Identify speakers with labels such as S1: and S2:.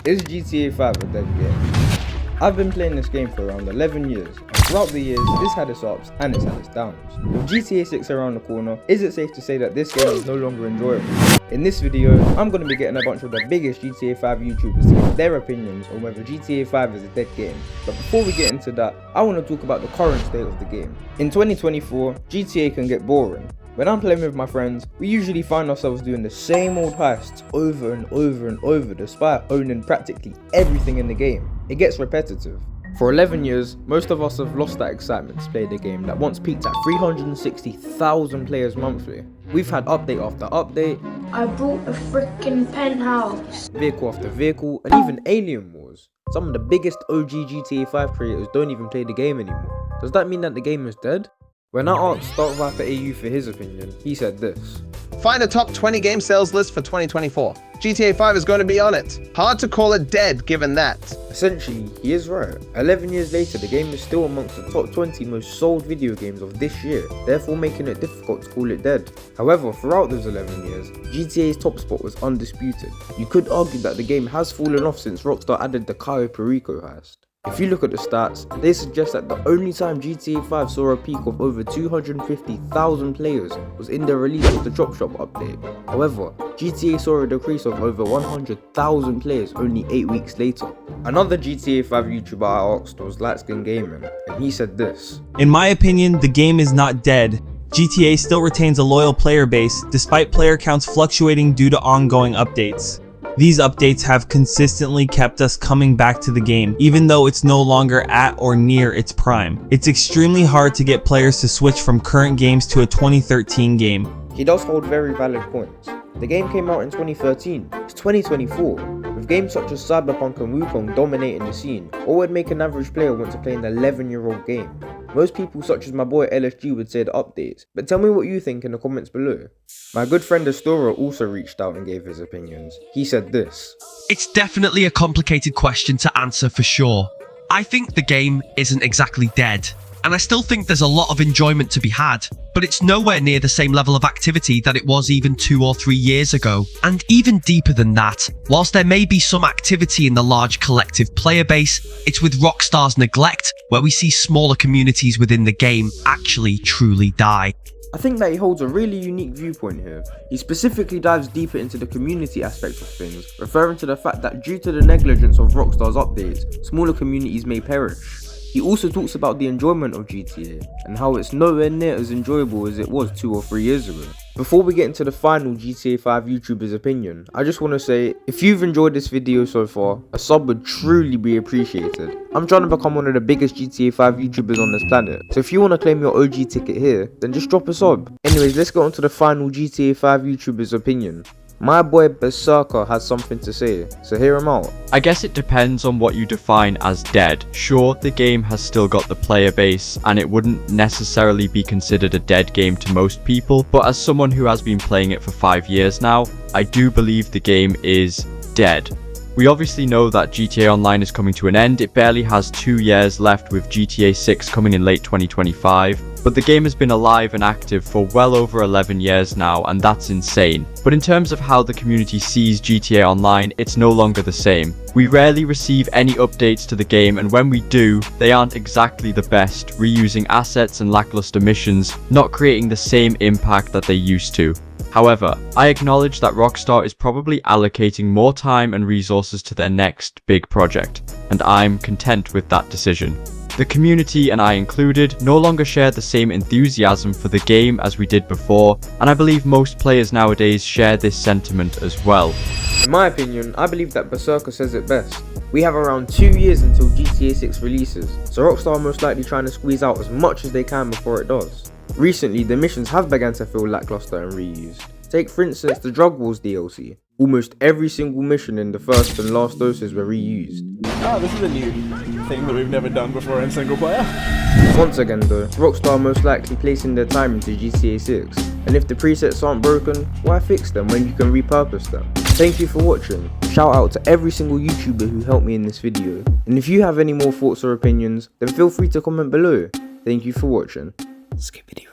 S1: Is GTA 5 a dead game? I've been playing this game for around 11 years, and throughout the years, this had its ups and it's had its downs. With GTA 6 around the corner, is it safe to say that this game is no longer enjoyable? In this video, I'm going to be getting a bunch of the biggest GTA 5 YouTubers to give their opinions on whether GTA 5 is a dead game. But before we get into that, I want to talk about the current state of the game. In 2024, GTA can get boring. When I'm playing with my friends, we usually find ourselves doing the same old heists over and over and over despite owning practically everything in the game. It gets repetitive. For 11 years, most of us have lost that excitement to play the game that once peaked at 360,000 players monthly. We've had update after update,
S2: I bought a freaking penthouse,
S1: vehicle after vehicle, and even Alien Wars. Some of the biggest OG GTA 5 creators don't even play the game anymore. Does that mean that the game is dead? When I asked Stark Viper AU for his opinion, he said this.
S3: Find a top 20 game sales list for 2024. GTA 5 is going to be on it. Hard to call it dead given that.
S1: Essentially, he is right. 11 years later, the game is still amongst the top 20 most sold video games of this year, therefore making it difficult to call it dead. However, throughout those 11 years, GTA's top spot was undisputed. You could argue that the game has fallen off since Rockstar added the Cayo Perico heist. If you look at the stats, they suggest that the only time GTA 5 saw a peak of over 250,000 players was in the release of the Chop Shop update. However, GTA saw a decrease of over 100,000 players only 8 weeks later. Another GTA 5 YouTuber I asked was Lightskin Gaming, and he said this.
S4: In my opinion, the game is not dead. GTA still retains a loyal player base, despite player counts fluctuating due to ongoing updates. These updates have consistently kept us coming back to the game, even though it's no longer at or near its prime. It's extremely hard to get players to switch from current games to a 2013 game.
S1: He does hold very valid points. The game came out in 2013, it's 2024. With games such as Cyberpunk and Wukong dominating the scene, what would make an average player want to play an 11-year-old game? Most people such as my boy LSG would say the updates, but tell me what you think in the comments below. My good friend Astora also reached out and gave his opinions. He said this.
S5: It's definitely a complicated question to answer for sure. I think the game isn't exactly dead, and I still think there's a lot of enjoyment to be had, but it's nowhere near the same level of activity that it was even 2 or 3 years ago. And even deeper than that, whilst there may be some activity in the large collective player base, it's with Rockstar's neglect where we see smaller communities within the game actually truly die.
S1: I think that he holds a really unique viewpoint here. He specifically dives deeper into the community aspect of things, referring to the fact that due to the negligence of Rockstar's updates, smaller communities may perish. He also talks about the enjoyment of GTA and how it's nowhere near as enjoyable as it was 2 or 3 years ago. Before we get into the final GTA 5 YouTuber's opinion, I just want to say, if you've enjoyed this video so far, a sub would truly be appreciated. I'm trying to become one of the biggest GTA 5 YouTubers on this planet, so if you want to claim your OG ticket here, then just drop a sub. Anyways, let's get on to the final GTA 5 YouTuber's opinion. My boy Berserker has something to say, so hear him out.
S6: I guess it depends on what you define as dead. Sure, the game has still got the player base, and it wouldn't necessarily be considered a dead game to most people, but as someone who has been playing it for 5 years now, I do believe the game is dead. We obviously know that GTA Online is coming to an end. It barely has 2 years left with GTA 6 coming in late 2025. But the game has been alive and active for well over 11 years now, and that's insane. But in terms of how the community sees GTA Online, it's no longer the same. We rarely receive any updates to the game, and when we do, they aren't exactly the best, reusing assets and lackluster missions, not creating the same impact that they used to. However, I acknowledge that Rockstar is probably allocating more time and resources to their next big project, and I'm content with that decision. The community, and I included, no longer share the same enthusiasm for the game as we did before, and I believe most players nowadays share this sentiment as well.
S1: In my opinion, I believe that Berserker says it best. We have around 2 years until GTA 6 releases, so Rockstar are most likely trying to squeeze out as much as they can before it does. Recently, the missions have begun to feel lackluster and reused. Take for instance the Drug Wars DLC. Almost every single mission in the first and last doses were reused.
S7: Oh, this is a new thing that we've never done before in single player.
S1: Once again though, Rockstar are most likely placing their time into GTA 6, and if the presets aren't broken, why fix them when you can repurpose them? Thank you for watching. Shout out to every single YouTuber who helped me in this video, and if you have any more thoughts or opinions, then feel free to comment below. Thank you for watching. Skippity